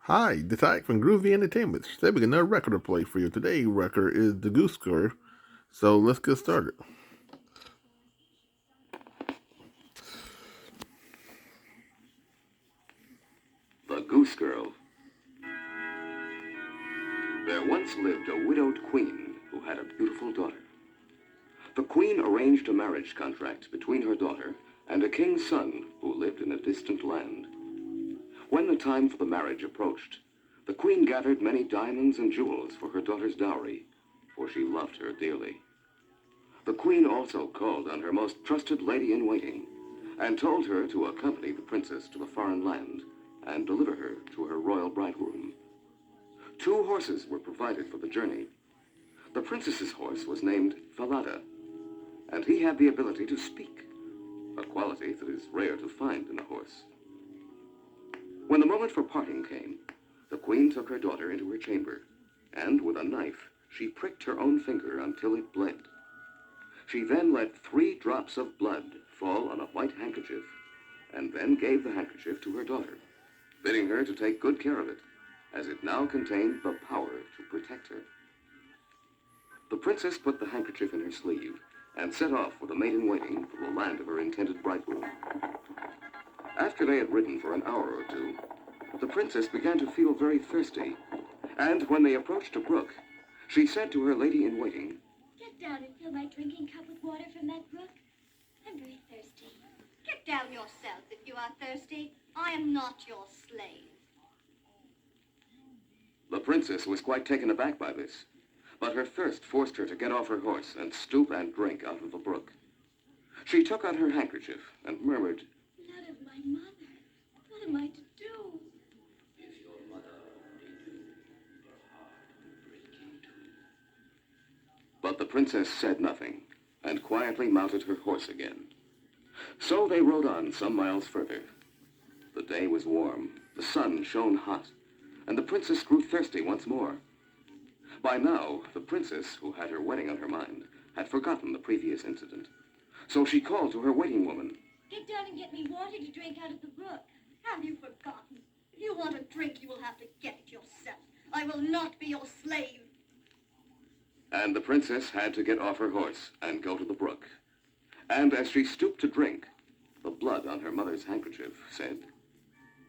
Hi, this is Ike from Groovy Entertainment. Today we got another record to play for you. Today's record is the Goose Girl. So let's get started. The Goose Girl. There once lived a widowed queen who had a beautiful daughter. The queen arranged a marriage contract between her daughter and a king's son who lived in a distant land. When the time for the marriage approached, the queen gathered many diamonds and jewels for her daughter's dowry, for she loved her dearly. The queen also called on her most trusted lady-in-waiting and told her to accompany the princess to the foreign land and deliver her to her royal bridegroom. 2 horses were provided for the journey. The princess's horse was named Falada, and he had the ability to speak, a quality that is rare to find in a horse. When the moment for parting came, the queen took her daughter into her chamber, and with a knife, she pricked her own finger until it bled. She then let 3 drops of blood fall on a white handkerchief, and then gave the handkerchief to her daughter, bidding her to take good care of it, as it now contained the power to protect her. The princess put the handkerchief in her sleeve and set off with a maid-in-waiting for the land of her intended bridegroom. After they had ridden for an hour or two, the princess began to feel very thirsty, and when they approached a brook, she said to her lady-in-waiting, "Get down and fill my drinking cup with water from that brook. I'm very thirsty." "Get down yourself if you are thirsty. I am not your slave." The princess was quite taken aback by this, but her thirst forced her to get off her horse and stoop and drink out of the brook. She took out her handkerchief and murmured, "Blood of my mother. What am I to do?" If your mother only knew, her heart would break in two. But the princess said nothing and quietly mounted her horse again. So they rode on some miles further. The day was warm, the sun shone hot, and the princess grew thirsty once more. By now, the princess, who had her wedding on her mind, had forgotten the previous incident. So she called to her waiting woman. "Get down and get me water to drink out of the brook." Have you forgotten? If you want a drink, you will have to get it yourself. I will not be your slave. And the princess had to get off her horse and go to the brook. And as she stooped to drink, the blood on her mother's handkerchief said,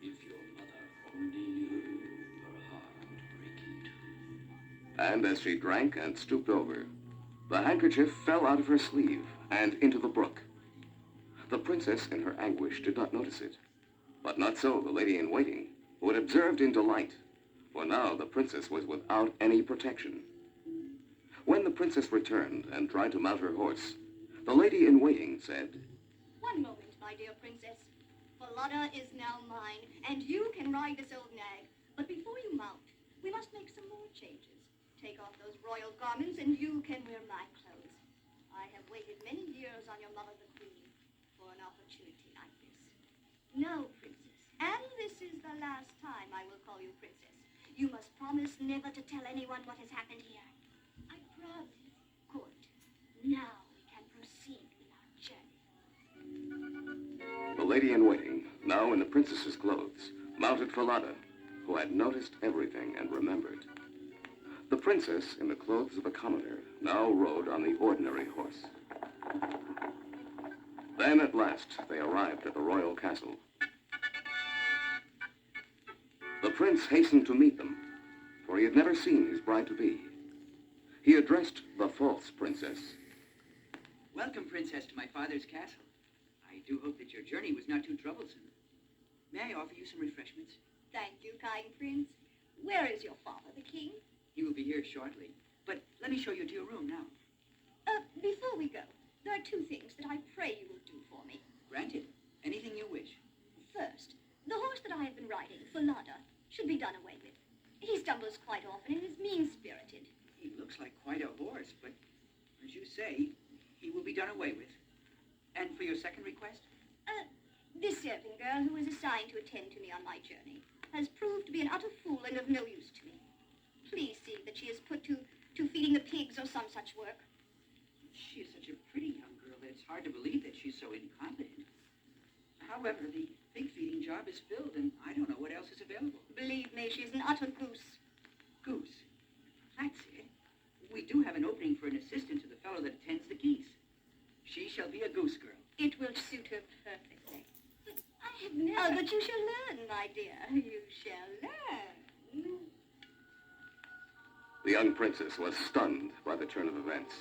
If your mother only knew, her heart would break in two. and as she drank and stooped over, the handkerchief fell out of her sleeve and into the brook. The princess, in her anguish, did not notice it. But not so the lady-in-waiting, who had observed in delight, for now the princess was without any protection. When the princess returned and tried to mount her horse, the lady-in-waiting said, One moment, my dear princess. Falada is now mine, and you can ride this old nag. But before you mount, we must make some more changes. Take off those royal garments, and you can wear my clothes. I have waited many years on your mother, the queen, for an opportunity like this. No, princess, and this is the last time I will call you princess. You must promise never to tell anyone what has happened here. "I promise." Good. Now we can proceed with our journey. The lady-in-waiting, now in the princess's clothes, mounted Falada, who had noticed everything and remembered. The princess, in the clothes of a commoner, now rode on the ordinary horse. Then, at last, they arrived at the royal castle. The prince hastened to meet them, for he had never seen his bride-to-be. He addressed the false princess. Welcome, Princess, to my father's castle. I do hope that your journey was not too troublesome. May I offer you some refreshments? Thank you, kind prince. Where is your father, the king? He will be here shortly. But let me show you to your room now. Before we go, there are 2 things that I pray you will do for me. Granted. Anything you wish. First, the horse that I have been riding, Falada, should be done away with. He stumbles quite often and is mean-spirited. He looks like quite a horse, but as you say, he will be done away with. And for your second request? This serving girl who is assigned to attend to me on my journey has proved to be an utter fool and of no use to me. Please see that she is put to feeding the pigs or some such work. She is such a pretty young girl that it's hard to believe that she's so incompetent. However, the pig feeding job is filled, and I don't know what else is available. believe me, she's an utter goose. Goose. That's it. We do have an opening for an assistant to the fellow that attends the geese. She shall be a goose girl. It will suit her perfectly. But I have never... Oh, but you shall learn, my dear. You shall learn. The young princess was stunned by the turn of events.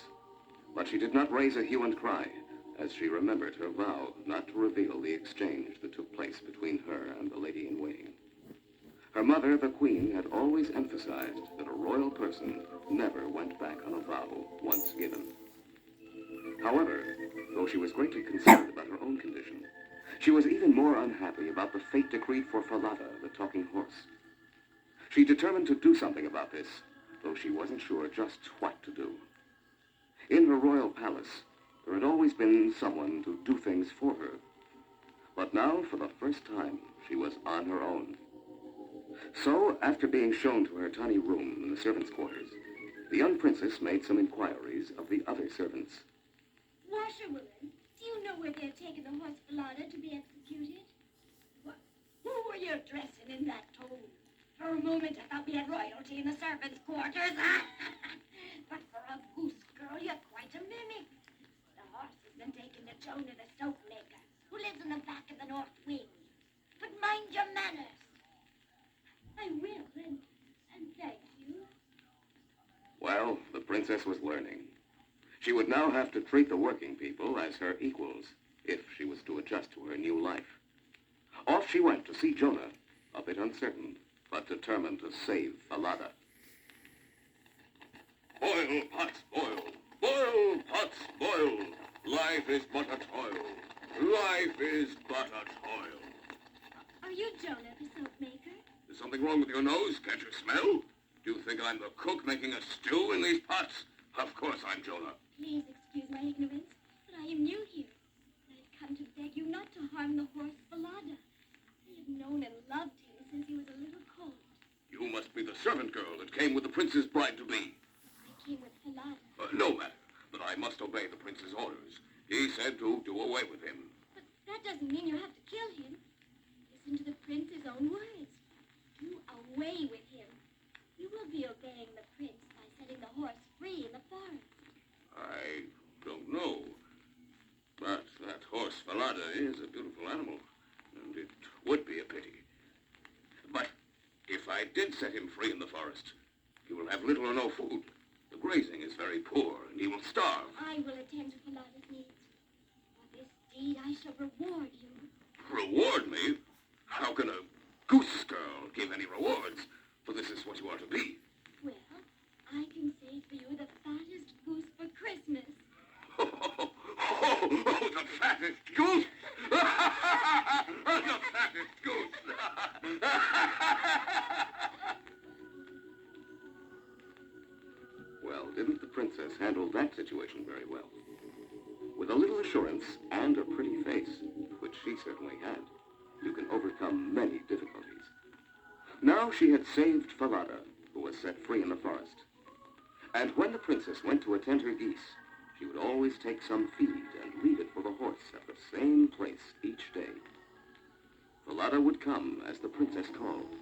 But she did not raise a hue and cry, as she remembered her vow not to reveal the exchange that took place between her and the lady-in-waiting. Her mother, the queen, had always emphasized that a royal person never went back on a vow once given. However, though she was greatly concerned about her own condition, she was even more unhappy about the fate decreed for Falada, the talking horse. She determined to do something about this, though she wasn't sure just what to do. In her royal palace, there had always been someone to do things for her. But now, for the first time, she was on her own. So, after being shown to her tiny room in the servants' quarters, the young princess made some inquiries of the other servants. Washerwoman, do you know where they're taking the horse Falada to be executed? What? Who were you addressing in that tone? For a moment, I thought we had royalty in the servants' quarters. But for a goose girl, you're quite a mimic. The horse has been taken to Jonah the soap maker, who lives in the back of the north wing. But mind your manners. I will, and thank you. Well, the princess was learning. She would now have to treat the working people as her equals, if she was to adjust to her new life. Off she went to see Jonah, a bit uncertain, but determined to save Falada. Boil, pots, boil. Boil, pots, boil. Life is but a toil. Life is but a toil. Are you Jonah, the soap maker? Is something wrong with your nose? Can't you smell? Do you think I'm the cook making a stew in these pots? Of course I'm Jonah. Please excuse my ignorance, but I am new here. I've come to beg you not to harm the horse Falada. I have known and loved him since he was a little colt. You must be the servant girl that came with the prince's bride-to-be. I came with Falada. No matter, but I must obey the prince's orders. He said to do away with him. But that doesn't mean you have to kill him. Listen to the prince's own words. Do away with him. You will be obeying the prince by setting the horse free in the forest. I don't know. But that horse Falada is a beautiful animal, and it would be a pity. But if I did set him free in the forest, he will have little or no food. The grazing is very poor, and he will starve. I will attend to Falada's needs. For this deed, I shall reward you. Reward me? How can a goose girl give any rewards? For this is what you are to be. Well, I can save for you the fattest goose for Christmas. The fattest goose! The fattest goose! Well, didn't the princess handle that situation very well? With a little assurance and a pretty face, which she certainly had, you can overcome many difficulties. Now she had saved Falada, who was set free in the forest. And when the princess went to attend her geese, she would always take some feed and leave it for the horse at the same place each day. Falada would come as the princess called.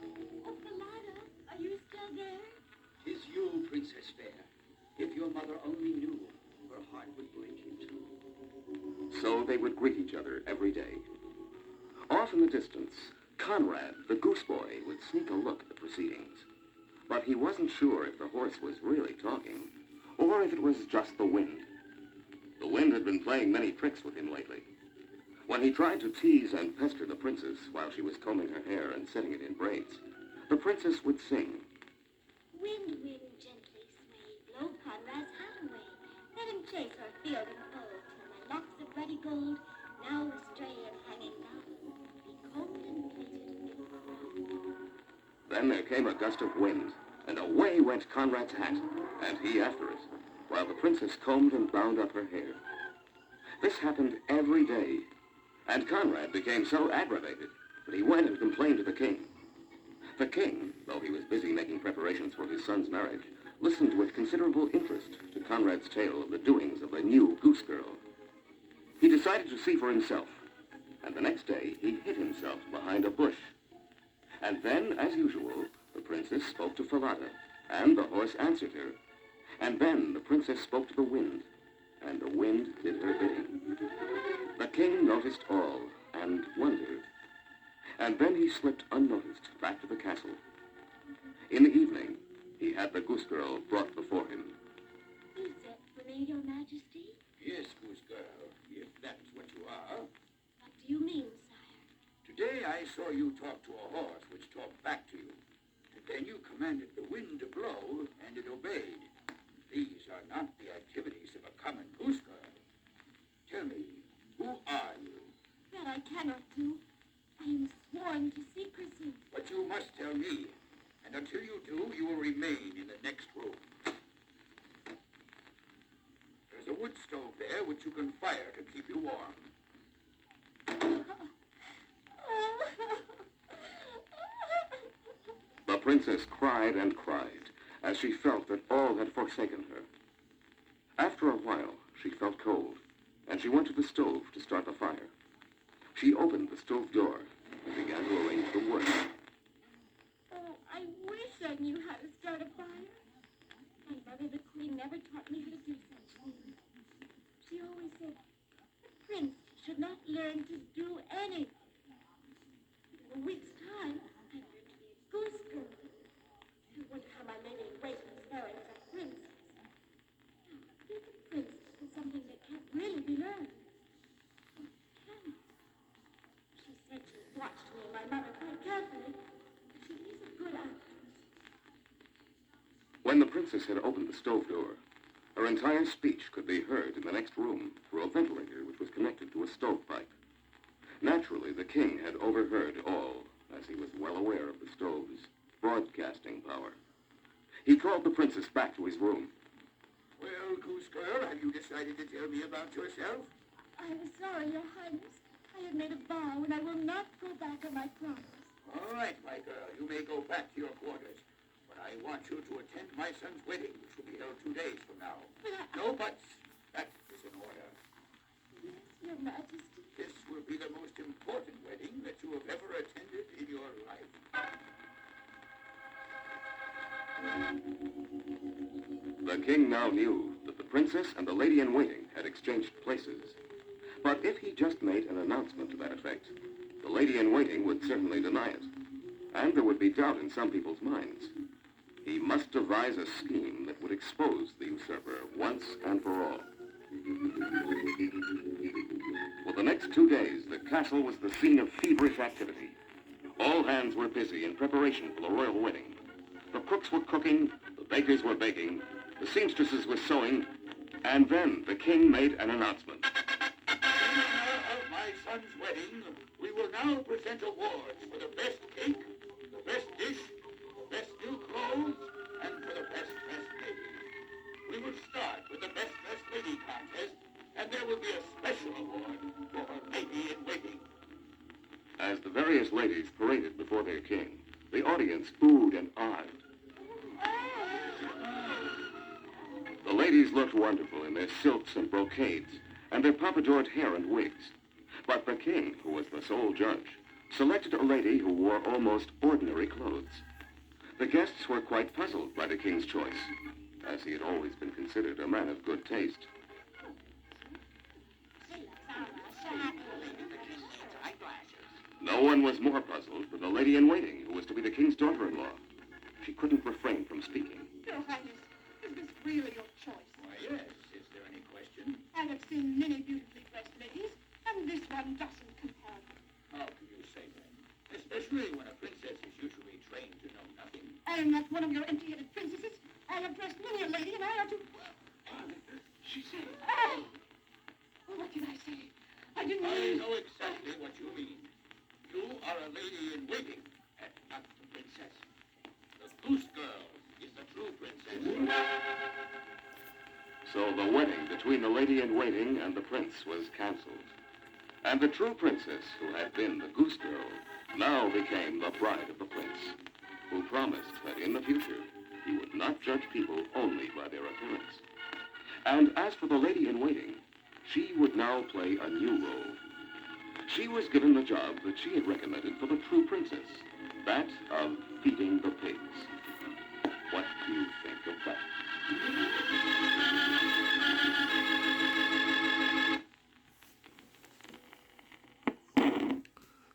Oh, Falada, are you still there? 'Tis you, Princess Fair. If your mother only knew, her heart would break in two. So they would greet each other every day. Off in the distance, Conrad, the goose boy, would sneak a look at the proceedings. But he wasn't sure if the horse was really talking, or if it was just the wind. The wind had been playing many tricks with him lately. When he tried to tease and pester the princess while she was combing her hair and setting it in braids, the princess would sing. Wind, wind, gently sway, blow Conrad's hat away. Let him chase our field and fold, till my locks of ruddy gold, now astray and hanging down, be combed and plaited. Then there came a gust of wind, and away went Conrad's hat, and he after it, while the princess combed and bound up her hair. This happened every day, and Conrad became so aggravated that he went and complained to the king. The king, though he was busy making preparations for his son's marriage, listened with considerable interest to Conrad's tale of the doings of the new goose girl. He decided to see for himself, and the next day he hid himself behind a bush. And then, as usual, the princess spoke to Falada, and the horse answered her. And then the princess spoke to the wind, and the wind did her bidding. The king noticed all, and wondered. And then he slipped unnoticed back to the castle. In the evening, he had the goose girl brought before him. You sent for me, Your Majesty? Yes, goose girl, if that is what you are. What do you mean, sire? Today I saw you talk to a horse which talked back to you. And then you commanded the wind to blow, and it obeyed. These are not the activities of a common goose girl. Tell me, who are you? That I cannot do. I am sworn to secrecy. But you must tell me. And until you do, you will remain in the next room. There's a wood stove there which you can fire to keep you warm. The princess cried and cried as she felt that all had forsaken her. After a while, she felt cold, and she went to the stove to start the fire. She opened the stove door and began to arrange the wood. Oh, I wish I knew how to start a fire. My mother, the queen, never taught me how to do such things. She always said, the prince should not learn to do anything. In a week's time, I learned to be a goose girl. I wonder how my lady in waiting is marrying such princess. Now, being a princess is something that can't really be learned. Or can it? She said she watched me and my mother quite carefully. She is a good actress. When the princess had opened the stove door, her entire speech could be heard in the next room through a ventilator which was connected to a stovepipe. Naturally, the king had overheard all, as he was well aware of the stove's broadcasting power. He called the princess back to his room. Well, goose girl, have you decided to tell me about yourself? I am sorry, Your Highness. I have made a vow and I will not go back on my promise. All right, my girl, you may go back to your quarters. But I want you to attend my son's wedding, which will be held 2 days from now. No buts. That is an order. Yes, Your Majesty. This will be the most important wedding that you have ever attended in your life. The king now knew that the princess and the lady-in-waiting had exchanged places. But if he just made an announcement to that effect, the lady-in-waiting would certainly deny it. And there would be doubt in some people's minds. He must devise a scheme that would expose the usurper once and for all. For the next 2 days, the castle was the scene of feverish activity. All hands were busy in preparation for the royal wedding. The cooks were cooking, the bakers were baking, the seamstresses were sewing, and then the king made an announcement. In honor of my son's wedding, we will now present awards for the best cake, the best dish, the best new clothes, and for the best dressed lady. We will start with the best dressed lady contest, and there will be a special award for her lady-in-waiting. As the various ladies paraded before their king, the audience oohed and awed. The ladies looked wonderful in their silks and brocades, and their pompadoured hair and wigs. But the king, who was the sole judge, selected a lady who wore almost ordinary clothes. The guests were quite puzzled by the king's choice, as he had always been considered a man of good taste. No one was more puzzled than the lady-in-waiting, who was to be the king's daughter-in-law. She couldn't refrain from speaking. Your Highness, is this really your choice? Why, yes. Is there any question? I have seen many beautifully dressed ladies, and this one doesn't compare. How can you say that? Especially when a princess is usually trained to know nothing. I am not one of your empty-headed princesses. I have dressed many a lady, and I ought to... She said... Oh! What did I say? I didn't I mean... know exactly what you mean. You are a lady-in-waiting, and not the princess. The goose girl is the true princess. So the wedding between the lady-in-waiting and the prince was cancelled. And the true princess, who had been the goose girl, now became the bride of the prince, who promised that in the future he would not judge people only by their appearance. And as for the lady-in-waiting, she would now play a new role. She was given the job that she had recommended for the true princess, that of feeding the pigs. What do you think of that?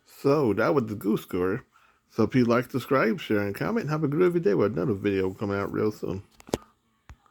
So that was the goose score. So if you like, subscribe, share, and comment, have a groovy day with another video coming out real soon.